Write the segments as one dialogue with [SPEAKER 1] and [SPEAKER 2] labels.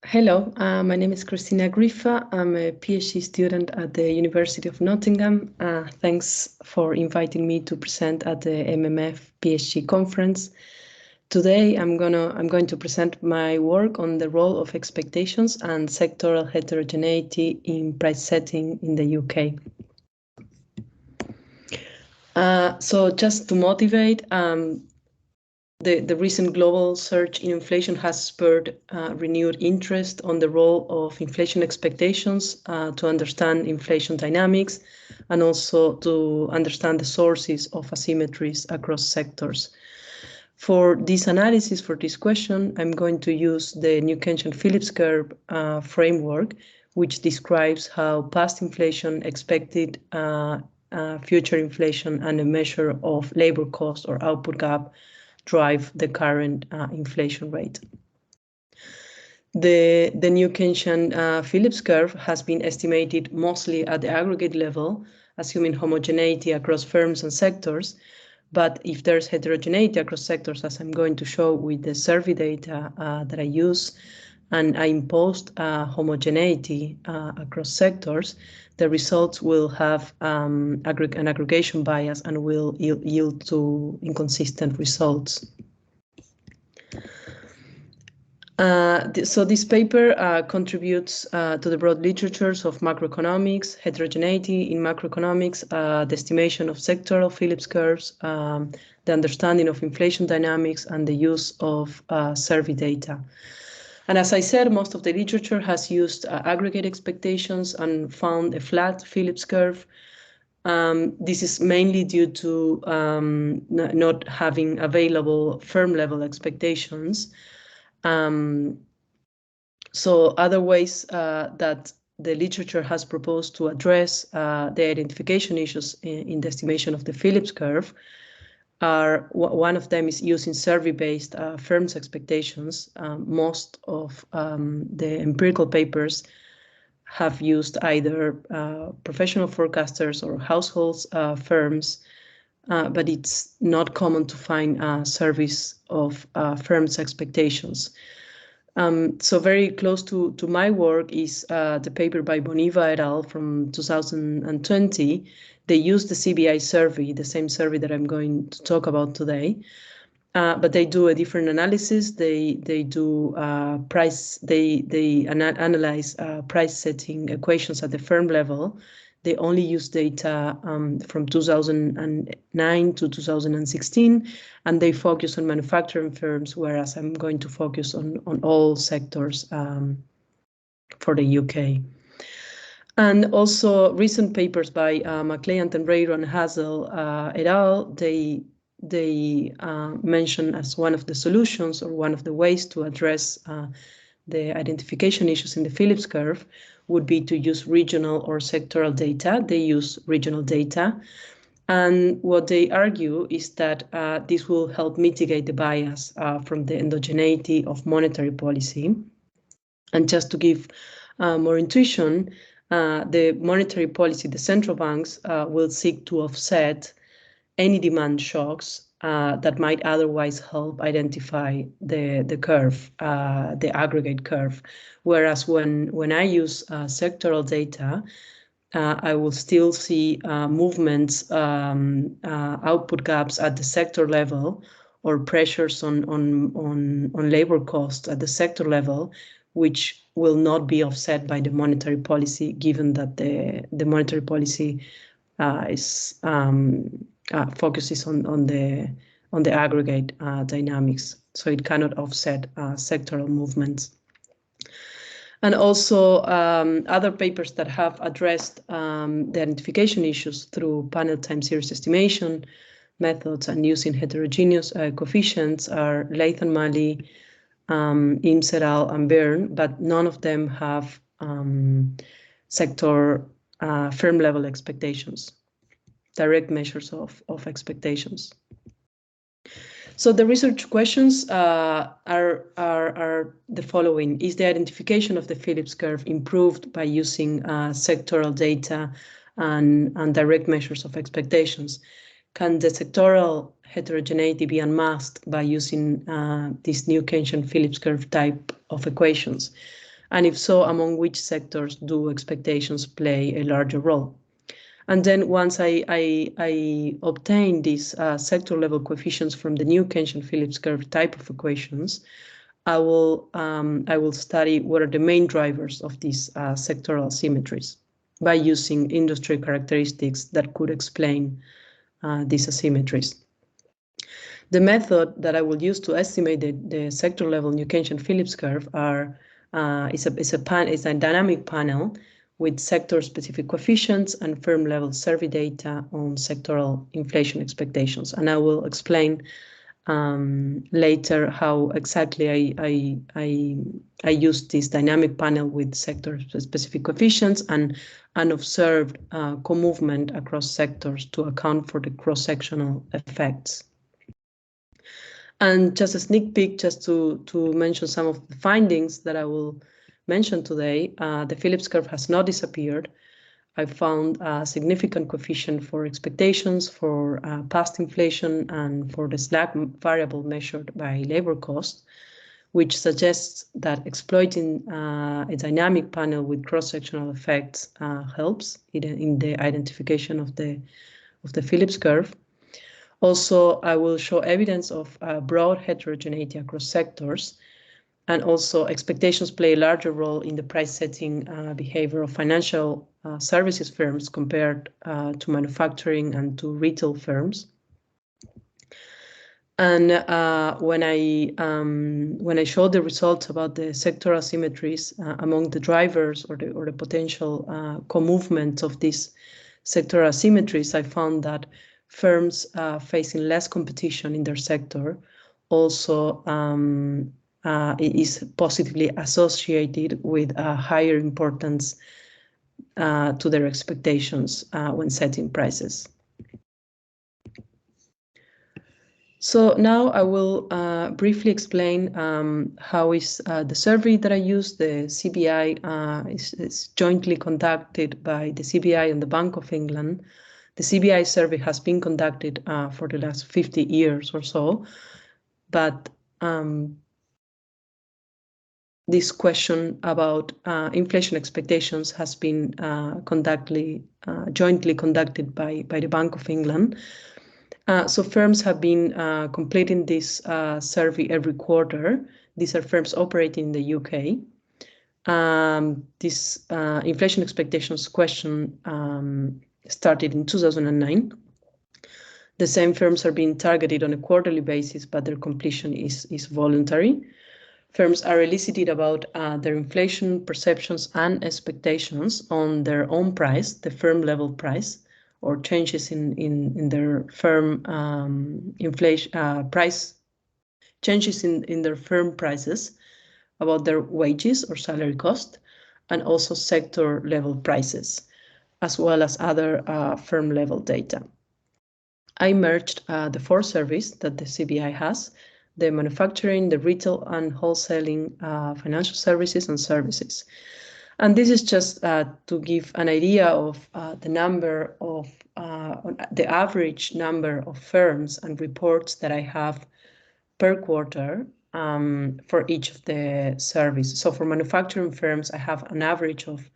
[SPEAKER 1] Hello, my name is Cristina Griffa. I'm a PhD student at the University of Nottingham. Thanks for inviting me to present at the MMF PhD conference. Today, I'm going to present my work on the role of expectations and sectoral heterogeneity in price setting in the UK. So just to motivate, the recent global surge in inflation has spurred renewed interest on the role of inflation expectations to understand inflation dynamics and also to understand the sources of asymmetries across sectors. For this analysis, for this question, I'm going to use the New Keynesian-Phillips curve framework, which describes how past inflation, expected future inflation, and a measure of labor cost or output gap drive the current inflation rate. The New Keynesian-Phillips curve has been estimated mostly at the aggregate level, assuming homogeneity across firms and sectors. But if there's heterogeneity across sectors, as I'm going to show with the survey data that I use, and I imposed homogeneity across sectors, the results will have an aggregation bias and will yield to inconsistent results. So this paper contributes to the broad literatures of macroeconomics, heterogeneity in macroeconomics, the estimation of sectoral Phillips curves, the understanding of inflation dynamics, and the use of survey data. And as I said, most of the literature has used aggregate expectations and found a flat Phillips curve. This is mainly due to not having available firm level expectations. So other ways that the literature has proposed to address the identification issues in the estimation of the Phillips curve are, one of them is using survey-based firms' expectations. Most of the empirical papers have used either professional forecasters or households firms, but it's not common to find surveys of firms' expectations. So very close to my work is the paper by Boniva et al. From 2020. They used the CBI survey, the same survey that I'm going to talk about today, but they do a different analysis. They do price. They analyze price setting equations at the firm level. They only use data from 2009 to 2016, and they focus on manufacturing firms, whereas I'm going to focus on all sectors for the UK. And also recent papers by McLean, Tenreiro, and Hazel et al., they mention as one of the solutions or one of the ways to address the identification issues in the Phillips curve would be to use regional or sectoral data. They use regional data. And what they argue is that this will help mitigate the bias from the endogeneity of monetary policy. And just to give more intuition, the monetary policy, the central banks will seek to offset any demand shocks that might otherwise help identify the curve, the aggregate curve. Whereas when I use sectoral data, I will still see movements, output gaps at the sector level, or pressures on labor costs at the sector level, which will not be offset by the monetary policy, given that the monetary policy focuses on the aggregate dynamics, so it cannot offset sectoral movements. And also other papers that have addressed the identification issues through panel time series estimation methods and using heterogeneous coefficients are Latham, Mali, Eames et al., and Byrne, but none of them have sector firm level expectations, direct measures of expectations. So the research questions are the following. Is the identification of the Phillips curve improved by using sectoral data and direct measures of expectations? Can the sectoral heterogeneity be unmasked by using this New Keynesian Phillips curve type of equations? And if so, among which sectors do expectations play a larger role? And then once I obtain these sector level coefficients from the new Keynesian-Phillips curve type of equations, I will study what are the main drivers of these sectoral asymmetries by using industry characteristics that could explain these asymmetries. The method that I will use to estimate the sector level new Keynesian-Phillips curve is a dynamic panel with sector-specific coefficients and firm-level survey data on sectoral inflation expectations. And I will explain later how exactly I used this dynamic panel with sector-specific coefficients and observed co-movement across sectors to account for the cross-sectional effects. And just a sneak peek, just to mention some of the findings that I will mention today, the Phillips curve has not disappeared. I found a significant coefficient for expectations for past inflation and for the slack variable measured by labor cost, which suggests that exploiting a dynamic panel with cross-sectional effects helps in the identification of the Phillips curve. Also, I will show evidence of broad heterogeneity across sectors, and also expectations play a larger role in the price-setting behavior of financial services firms compared to manufacturing and to retail firms. And when I showed the results about the sectoral asymmetries among the drivers or the potential co-movements of these sectoral asymmetries, I found that firms facing less competition in their sector also is positively associated with a higher importance to their expectations when setting prices. So now I will briefly explain how is the survey that I use. The CBI is jointly conducted by the CBI and the Bank of England. The CBI survey has been conducted for the last 50 years or so, but this question about inflation expectations has been jointly conducted by the Bank of England. So firms have been completing this survey every quarter. These are firms operating in the UK. This inflation expectations question started in 2009. The same firms are being targeted on a quarterly basis, but their completion is voluntary. Firms are elicited about their inflation perceptions and expectations on their own price, the firm level price, or changes in their firm inflation price, changes in their firm prices, about their wages or salary cost, and also sector level prices, as well as other firm level data. I merged the four surveys that the CBI has: the manufacturing, the retail and wholesaling, financial services and services. And this is just to give an idea of the number of, the average number of firms and reports that I have per quarter for each of the surveys. So for manufacturing firms, I have an average of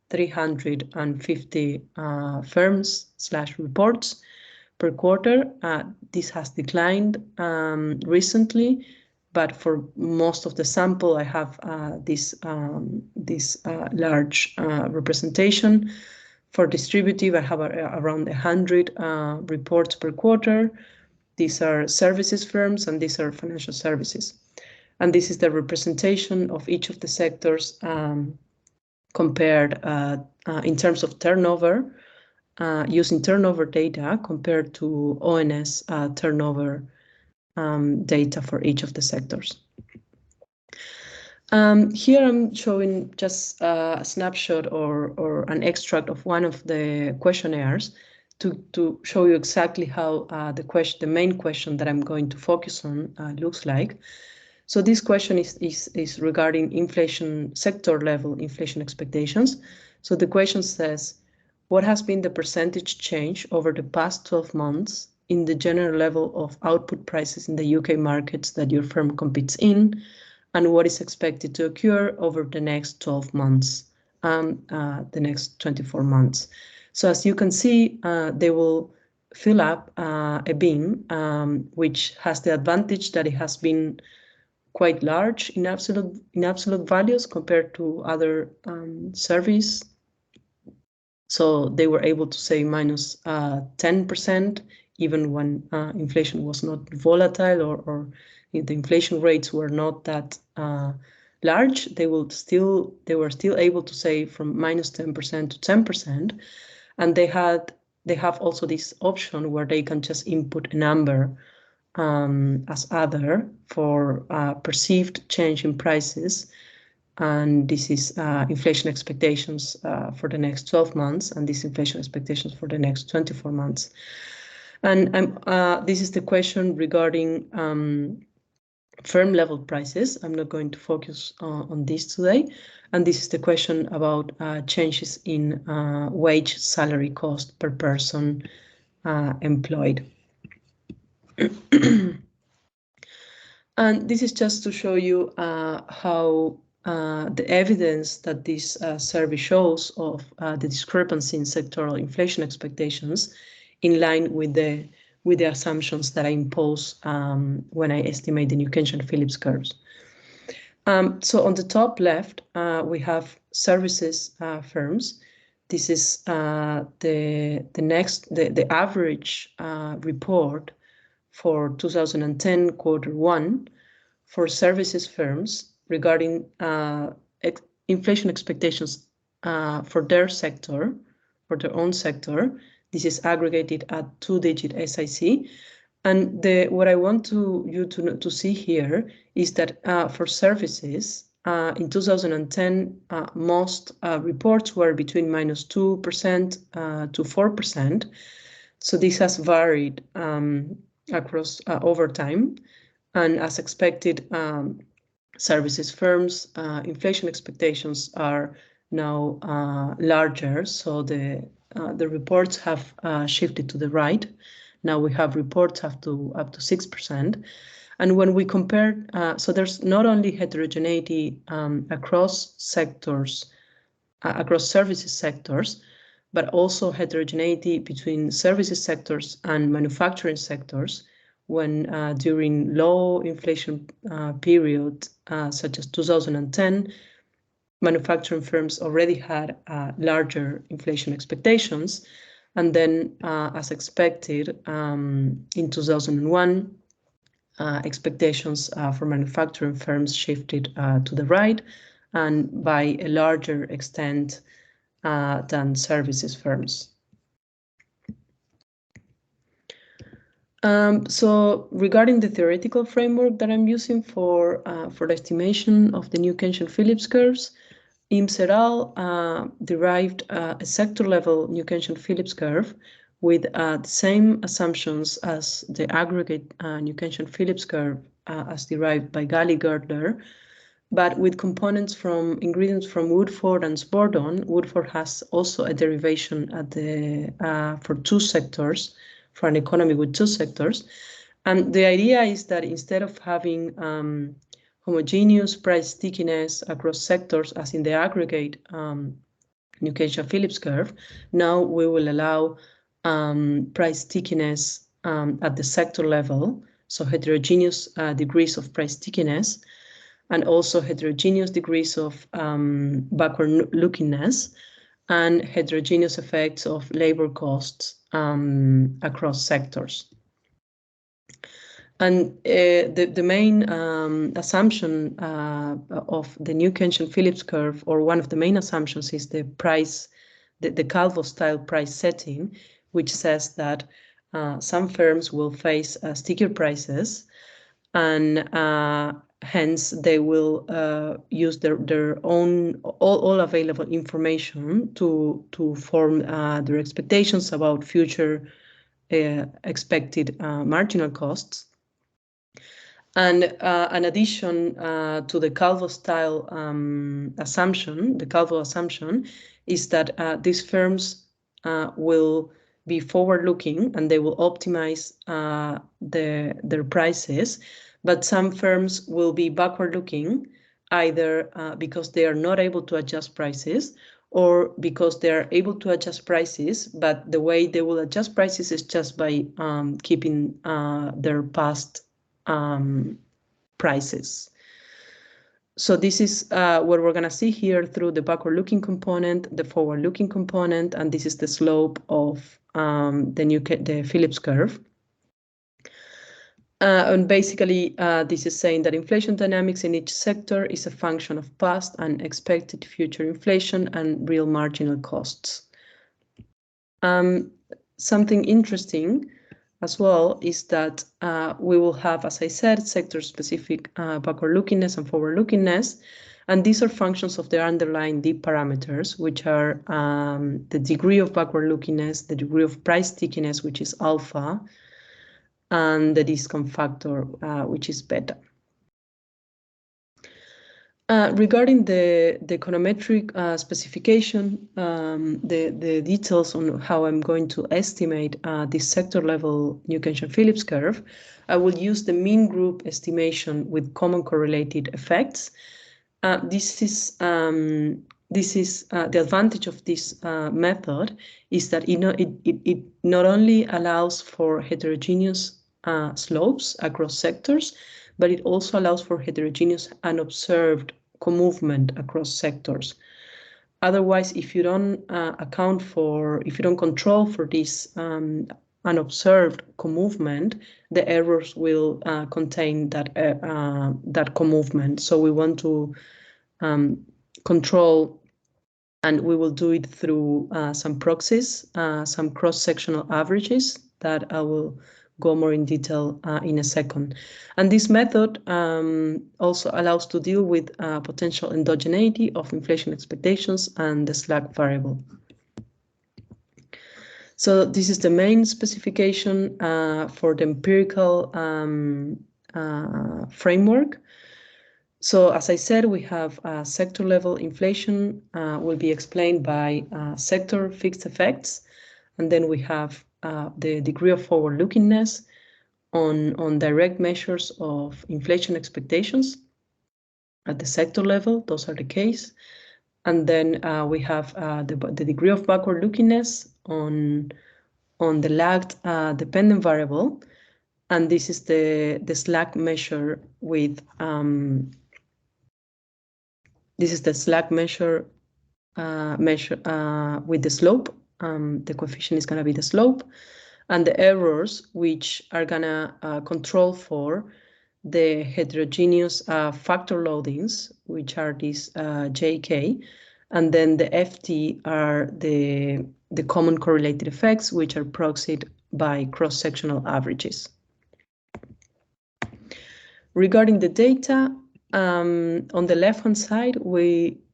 [SPEAKER 1] 350 firms/reports per quarter. This has declined recently, but for most of the sample, I have this large representation. For distributive, I have around 100 reports per quarter. These are services firms and these are financial services. And this is the representation of each of the sectors compared in terms of turnover, using turnover data compared to ONS turnover data for each of the sectors. Here I'm showing just a snapshot or an extract of one of the questionnaires to show you exactly how the main question that I'm going to focus on looks like. So this question is regarding inflation, sector level inflation expectations. So the question says, what has been the percentage change over the past 12 months in the general level of output prices in the UK markets that your firm competes in, and what is expected to occur over the next 12 months and the next 24 months. So as you can see, they will fill up a bin, which has the advantage that it has been quite large in absolute values compared to other surveys. So they were able to say minus 10%, even when inflation was not volatile or the inflation rates were not that large. They were still able to say from minus 10% to 10%, and they have also this option where they can just input a number as other for perceived change in prices, and this is inflation expectations for the next 12 months, and these inflation expectations for the next 24 months. And this is the question regarding firm level prices. I'm not going to focus on this today. And this is the question about changes in wage salary cost per person employed. And this is just to show you how the evidence that this survey shows of the discrepancy in sectoral inflation expectations in line with the assumptions that I impose when I estimate the New Keynesian-Phillips curves. So on the top left, we have services firms. This is the average report for 2010 Q1 for services firms regarding inflation expectations for their sector, for their own sector. This is aggregated at 2-digit SIC. And what I want you to see here is that for services, in 2010, most reports were between minus 2% to 4%. So this has varied across over time, and as expected, services firms' inflation expectations are now larger. So the reports have shifted to the right. Now we have reports up to 6%, and when we compare, so there's not only heterogeneity across sectors, across services sectors, but also heterogeneity between services sectors and manufacturing sectors when during low inflation period, such as 2010, manufacturing firms already had larger inflation expectations. And then, as expected, in 2001, expectations for manufacturing firms shifted to the right, and by a larger extent than services firms. So regarding the theoretical framework that I'm using for the estimation of the New Keynesian-Phillips curves, Eames et al. Derived a sector-level New Keynesian-Phillips curve with the same assumptions as the aggregate New Keynesian-Phillips curve as derived by Galli-Girdler, but with components from ingredients from Woodford and Sbordon. Woodford has also a derivation at the for two sectors, for an economy with two sectors. And the idea is that instead of having homogeneous price stickiness across sectors as in the aggregate New Keynesian-Phillips curve, now we will allow price stickiness at the sector level, so heterogeneous degrees of price stickiness, and also heterogeneous degrees of backward-lookingness, and heterogeneous effects of labor costs across sectors. And the main assumption of the New Keynesian-Phillips curve, or one of the main assumptions, is the price, the Calvo-style price setting, which says that some firms will face stickier prices, and hence they will use their own all available information to form their expectations about future expected marginal costs. And an addition to the Calvo-style assumption, the Calvo assumption, is that these firms will be forward-looking and they will optimize their prices, But some firms will be backward-looking, either because they are not able to adjust prices, or because they are able to adjust prices, but the way they will adjust prices is just by keeping their past prices. So this is what we're going to see here through the backward-looking component, the forward-looking component, and this is the slope of the Phillips curve. And basically, this is saying that inflation dynamics in each sector is a function of past and expected future inflation and real marginal costs. Something interesting as well is that we will have, as I said, sector-specific backward-lookiness and forward-lookiness, and these are functions of the underlying deep parameters, which are the degree of backward-lookiness, the degree of price stickiness, which is alpha, and the discount factor, which is beta. Regarding the econometric specification, the details on how I'm going to estimate this sector level New Keynesian-Phillips curve, I will use the mean group estimation with common correlated effects. This is the advantage of this method is that it not only allows for heterogeneous slopes across sectors, but it also allows for heterogeneous unobserved co-movement across sectors. Otherwise, if you don't if you don't control for this unobserved co-movement, the errors will contain that co-movement. So we want to control, and we will do it through some proxies, some cross-sectional averages that I will go more in detail in a second. And this method also allows to deal with potential endogeneity of inflation expectations and the slack variable. So this is the main specification for the empirical framework. So as I said, we have sector level inflation will be explained by sector fixed effects. And then we have the degree of forward-lookingness on direct measures of inflation expectations at the sector level. Those are the case. And then we have the degree of backward-lookingness on the lagged dependent variable. And this is the slack measure with this is the slack measure with the slope. The coefficient is going to be the slope, and the errors, which are going to control for the heterogeneous factor loadings, which are these JK, and then the FT are the common correlated effects, which are proxied by cross-sectional averages. Regarding the data, on the left-hand side,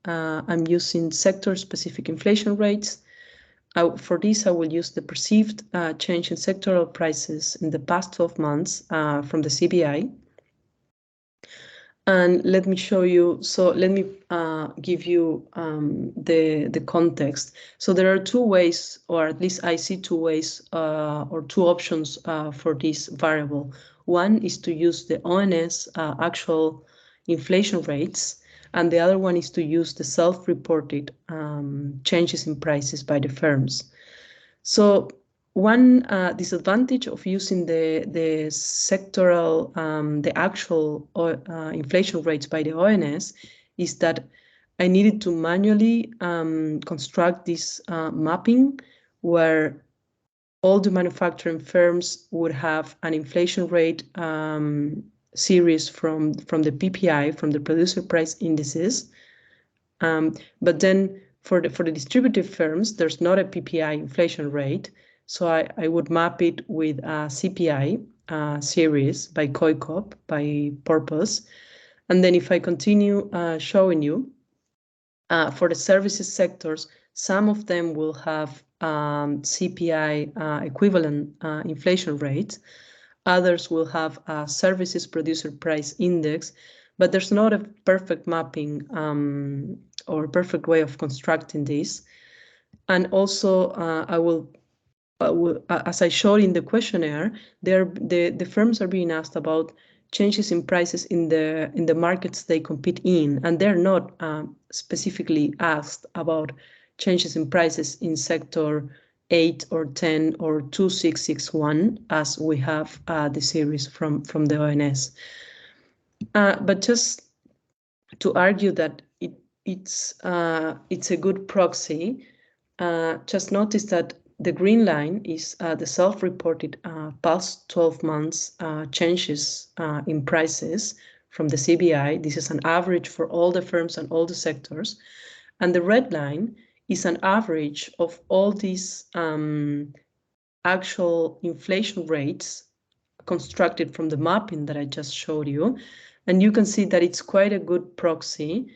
[SPEAKER 1] I'm using sector-specific inflation rates. For this, I will use the perceived change in sectoral prices in the past 12 months from the CBI. And let me show you, so let me give you the context. So there are two ways, or at least I see two ways or two options for this variable. One is to use the ONS actual inflation rates, and the other one is to use the self-reported changes in prices by the firms. So one disadvantage of using the sectoral, the actual inflation rates by the ONS is that I needed to manually construct this mapping where all the manufacturing firms would have an inflation rate series from the PPI, from the producer price indices. But then for the distributive firms, there's not a PPI inflation rate. So I would map it with a CPI series by COICOP, by purpose. And then if I continue showing you, for the services sectors, some of them will have CPI equivalent inflation rates. Others will have a services producer price index, but there's not a perfect mapping or perfect way of constructing this. And also, as I showed in the questionnaire, the firms are being asked about changes in prices in the markets they compete in, and they're not specifically asked about changes in prices in sector 8 or 10 or 2661, as we have the series from the ONS. But just to argue that it's a good proxy, just notice that the green line is the self-reported past 12 months changes in prices from the CBI. This is an average for all the firms and all the sectors. And the red line is an average of all these actual inflation rates constructed from the mapping that I just showed you. And you can see that it's quite a good proxy,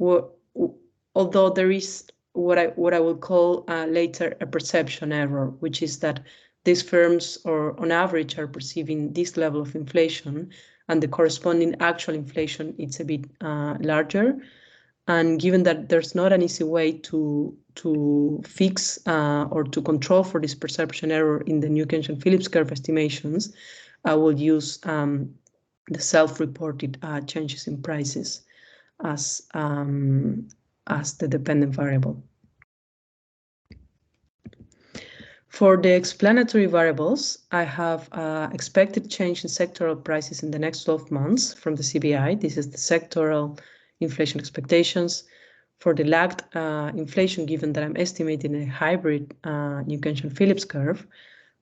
[SPEAKER 1] although there is what I will call later a perception error, which is that these firms, or on average, are perceiving this level of inflation, and the corresponding actual inflation is a bit larger. And given that there's not an easy way to fix or to control for this perception error in the New Keynesian-Phillips curve estimations, I will use the self-reported changes in prices as the dependent variable. For the explanatory variables, I have expected change in sectoral prices in the next 12 months from the CBI. This is the sectoral inflation expectations. For the lagged inflation, given that I'm estimating a hybrid New Keynesian-Phillips curve,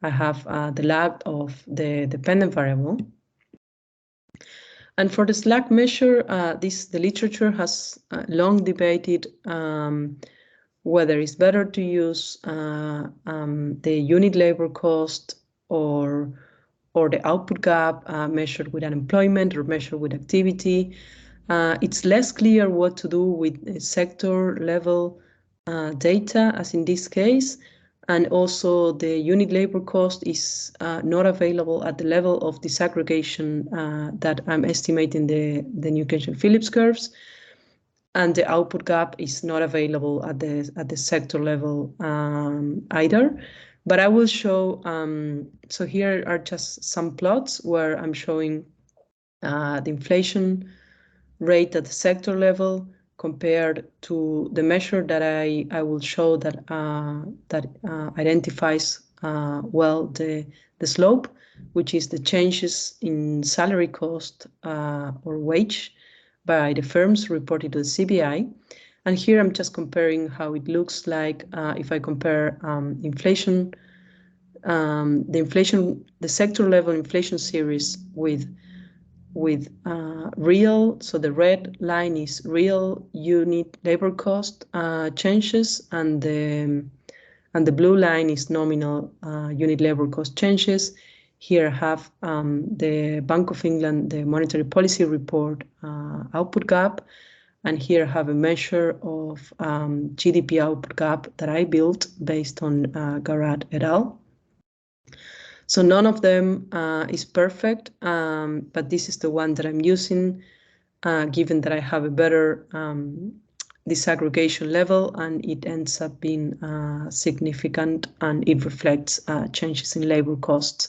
[SPEAKER 1] I have the lag of the dependent variable. And for the slack measure, the literature has long debated whether it's better to use the unit labor cost or the output gap measured with unemployment or measured with activity. It's less clear what to do with sector level data, as in this case. And also the unit labor cost is not available at the level of disaggregation that I'm estimating the New Keynesian-Phillips curves. And the output gap is not available at the sector level either. But I will show, so here are just some plots where I'm showing the inflation rate at the sector level compared to the measure that I will show that identifies well the slope, which is the changes in salary cost or wage by the firms reported to the CBI. And here I'm just comparing how it looks like if I compare inflation, the sector level inflation series with real, so the red line is real unit labor cost changes, and the blue line is nominal unit labor cost changes. Here I have the Bank of England, the monetary policy report output gap, and here I have a measure of GDP output gap that I built based on Garat et al. So none of them is perfect, but this is the one that I'm using, given that I have a better disaggregation level, and it ends up being significant, and it reflects changes in labor costs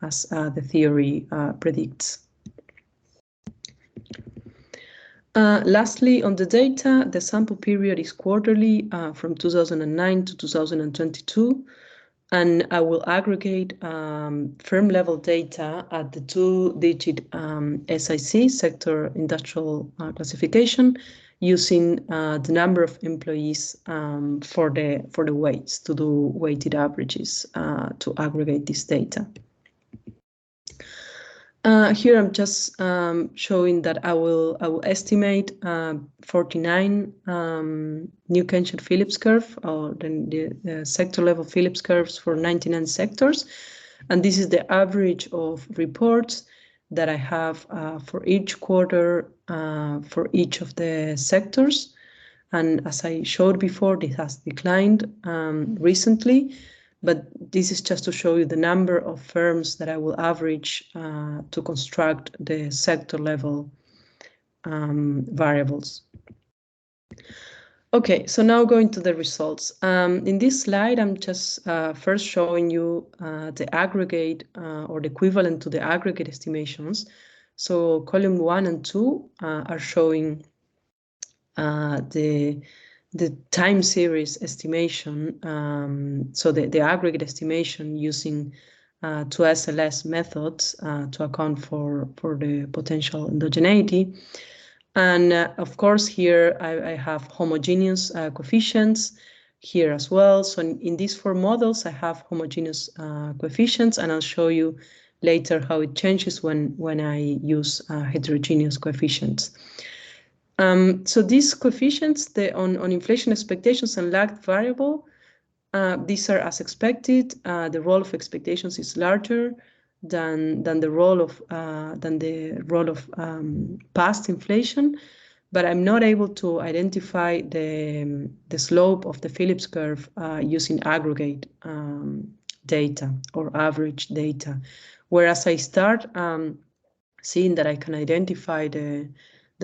[SPEAKER 1] as the theory predicts. Lastly, on the data, the sample period is quarterly from 2009 to 2022. And I will aggregate firm level data at the 2-digit SIC, sector industrial classification, using the number of employees for the weights, to do weighted averages to aggregate this data. Here I'm just showing that I will estimate 49 New Keynesian-Phillips curve, or the sector level Phillips curves for 99 sectors, and this is the average of reports that I have for each quarter for each of the sectors. And as I showed before, this has declined recently. But this is just to show you the number of firms that I will average to construct the sector level variables. Okay, so now going to the results. In this slide, I'm just first showing you the aggregate or the equivalent to the aggregate estimations So column 1 and 2 are showing the time series estimation, so the aggregate estimation using 2SLS methods to account for the potential endogeneity. And of course, here I have homogeneous coefficients here as well. So in these 4 models, I have homogeneous coefficients, and I'll show you later how it changes when I use heterogeneous coefficients. So these coefficients, on inflation expectations and lagged variable, these are as expected. The role of expectations is larger than the role of past inflation, but I'm not able to identify the slope of the Phillips curve using aggregate data or average data, whereas I start seeing that I can identify the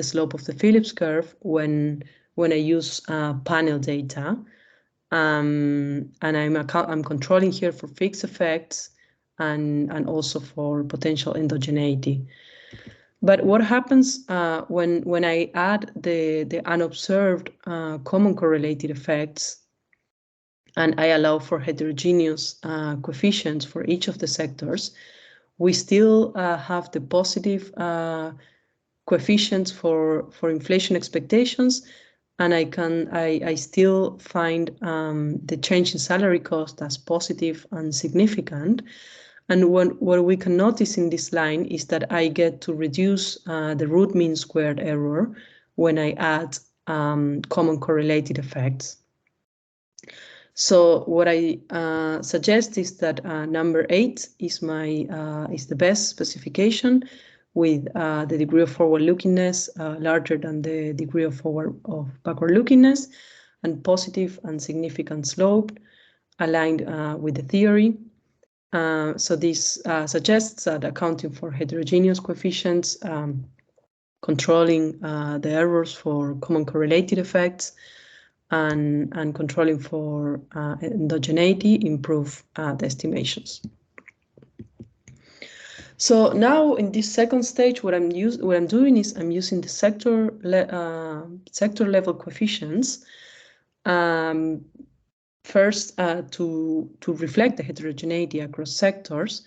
[SPEAKER 1] slope of the Phillips curve when I use panel data. And I'm controlling here for fixed effects and also for potential endogeneity. But what happens when I add the unobserved common correlated effects and I allow for heterogeneous coefficients for each of the sectors, we still have the positive coefficients for inflation expectations, and I still find the change in salary cost as positive and significant. And what we can notice in this line is that I get to reduce the root mean squared error when I add common correlated effects. So what I suggest is that number 8 is the best specification, with the degree of forward-lookingness larger than the degree of backward-lookingness, and positive and significant slope aligned with the theory. So this suggests that accounting for heterogeneous coefficients, controlling the errors for common correlated effects, and controlling for endogeneity improve the estimations. So now in this second stage, what I'm doing is I'm using the sector level coefficients. First, to reflect the heterogeneity across sectors,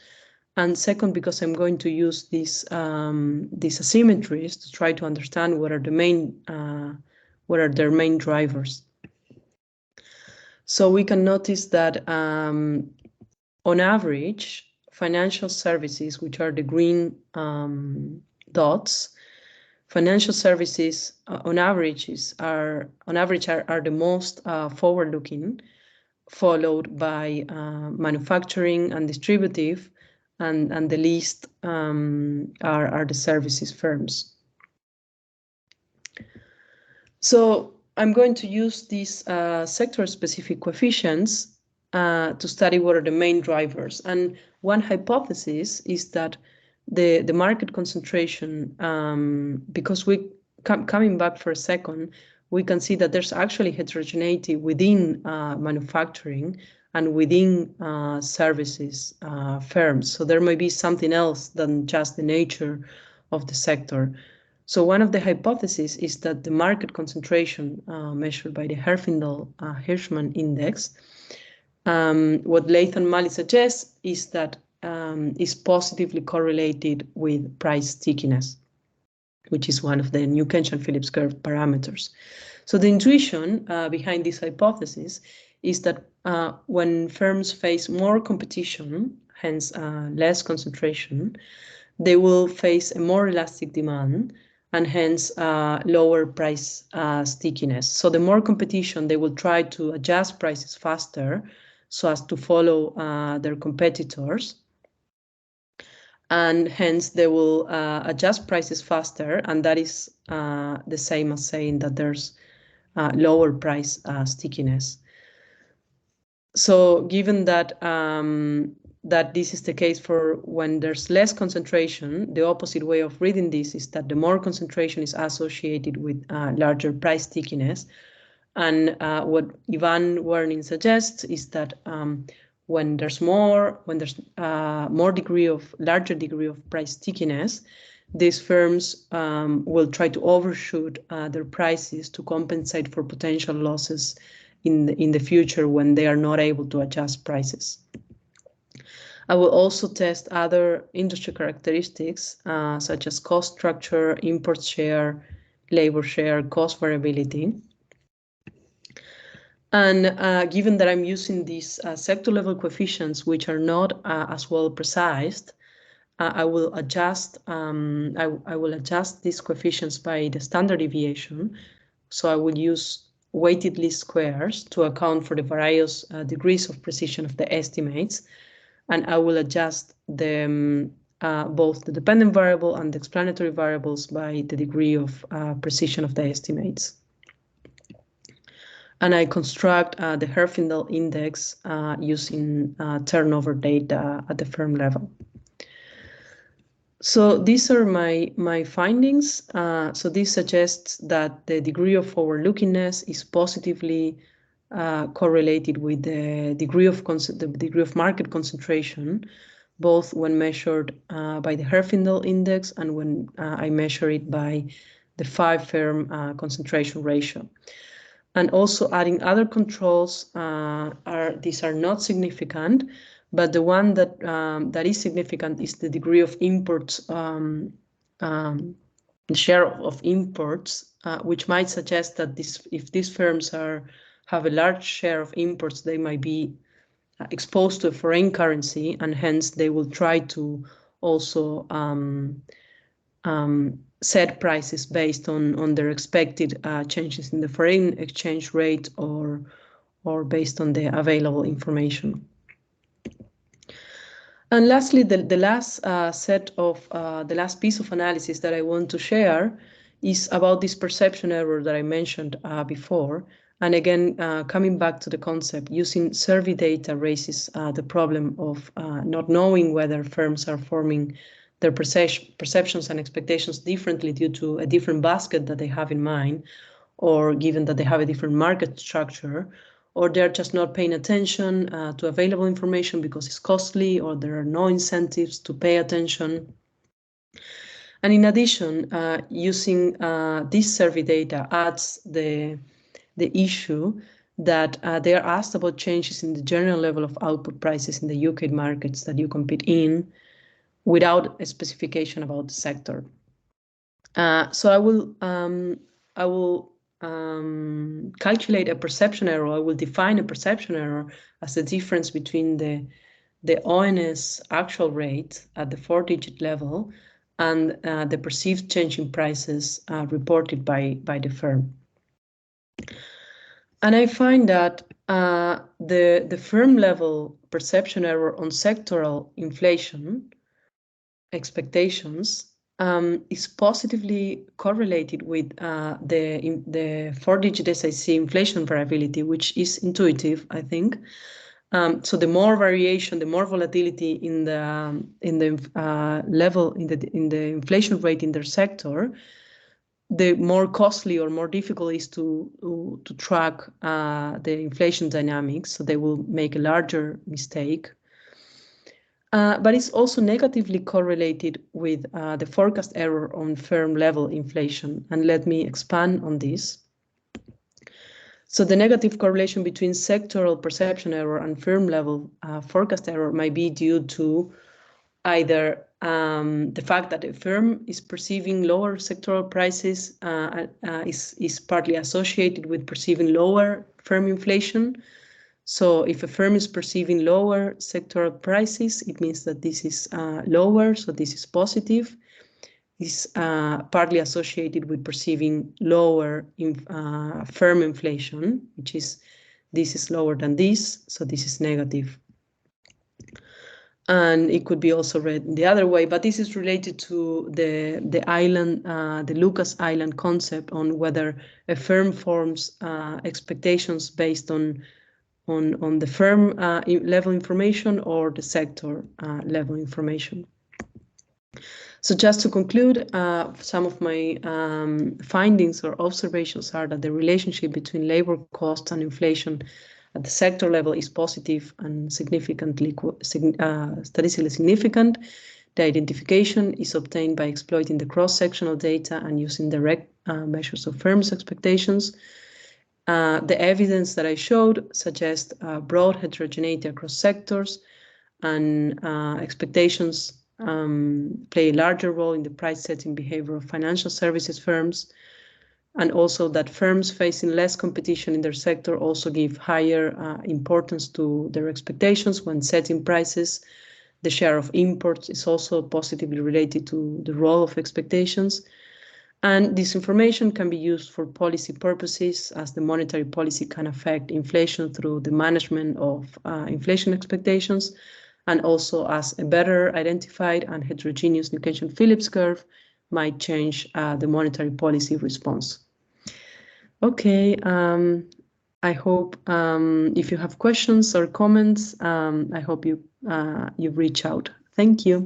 [SPEAKER 1] and second, because I'm going to use these asymmetries to try to understand what are their main drivers. So we can notice that on average, financial services, which are the green dots, financial services on average are the most forward-looking, followed by manufacturing and distributive, and the least are the services firms. So I'm going to use these sector-specific coefficients to study what are the main drivers. And one hypothesis is that the market concentration, because coming back for a second, we can see that there's actually heterogeneity within manufacturing and within services firms. So there may be something else than just the nature of the sector. So one of the hypotheses is that the market concentration measured by the Herfindahl-Hirschman index, what Latham Mali suggests is that is positively correlated with price stickiness, which is one of the New Kenshin-Phillips curve parameters. So the intuition behind this hypothesis is that when firms face more competition, hence less concentration, they will face a more elastic demand and hence lower price stickiness. So the more competition, they will try to adjust prices faster so as to follow their competitors. And hence they will adjust prices faster, and that is the same as saying that there's lower price stickiness. So given that that this is the case for when there's less concentration, the opposite way of reading this is that the more concentration is associated with larger price stickiness. And what Ivan Werning suggests is that when there's larger degree of price stickiness, these firms will try to overshoot their prices to compensate for potential losses in the future when they are not able to adjust prices. I will also test other industry characteristics such as cost structure, import share, labor share, cost variability. And given that I'm using these sector level coefficients, which are not as well precised, I will adjust these coefficients by the standard deviation. So I will use weighted least squares to account for the various degrees of precision of the estimates. And I will adjust them, both the dependent variable and the explanatory variables by the degree of precision of the estimates. And I construct the Herfindahl index using turnover data at the firm level. So these are my findings. So this suggests that the degree of forward-lookingness is positively correlated with the degree of market concentration, both when measured by the Herfindahl index and when I measure it by the 5-firm concentration ratio. And also adding other controls, these are not significant, but the one that is significant is the degree of imports, the share of imports, which might suggest that if these firms have a large share of imports, they might be exposed to a foreign currency, and hence they will try to also set prices based on their expected changes in the foreign exchange rate or based on the available information. And lastly, the last the last piece of analysis that I want to share is about this perception error that I mentioned before. And again, coming back to the concept, using survey data raises the problem of not knowing whether firms are forming their perceptions and expectations differently due to a different basket that they have in mind, or given that they have a different market structure, or they're just not paying attention to available information because it's costly, or there are no incentives to pay attention. And in addition, using this survey data adds the issue that they are asked about changes in the general level of output prices in the UK markets that you compete in, without a specification about the sector. So I will calculate a perception error. I will define a perception error as the difference between the ONS actual rate at the 4-digit level and the perceived change in prices reported by the firm. And I find that the firm level perception error on sectoral inflation expectations is positively correlated with the 4-digit SIC inflation variability, which is intuitive, I think. So the more variation, the more volatility in the level in the inflation rate in their sector, the more costly or more difficult it is to track the inflation dynamics. So they will make a larger mistake. But it's also negatively correlated with the forecast error on firm level inflation. And let me expand on this. So the negative correlation between sectoral perception error and firm level forecast error might be due to either the fact that a firm is perceiving lower sectoral prices is partly associated with perceiving lower firm inflation. So if a firm is perceiving lower sectoral prices, it means that this is lower, so this is positive. It's partly associated with perceiving lower firm inflation, which is this is lower than this, so this is negative. And it could be also read the other way, but this is related to the island, the Lucas Island concept on whether a firm forms expectations based on the firm level information or the sector level information. So just to conclude, some of my findings or observations are that the relationship between labor costs and inflation at the sector level is positive and significantly statistically significant, The identification is obtained by exploiting the cross-sectional data and using direct measures of firms' expectations. The evidence that I showed suggests broad heterogeneity across sectors, and expectations play a larger role in the price-setting behavior of financial services firms, and also that firms facing less competition in their sector also give higher importance to their expectations when setting prices. The share of imports is also positively related to the role of expectations. And this information can be used for policy purposes, as the monetary policy can affect inflation through the management of inflation expectations, and also as a better identified and heterogeneous New-Keynesian-Phillips curve might change the monetary policy response. Okay, I hope if you have questions or comments, I hope you reach out. Thank you.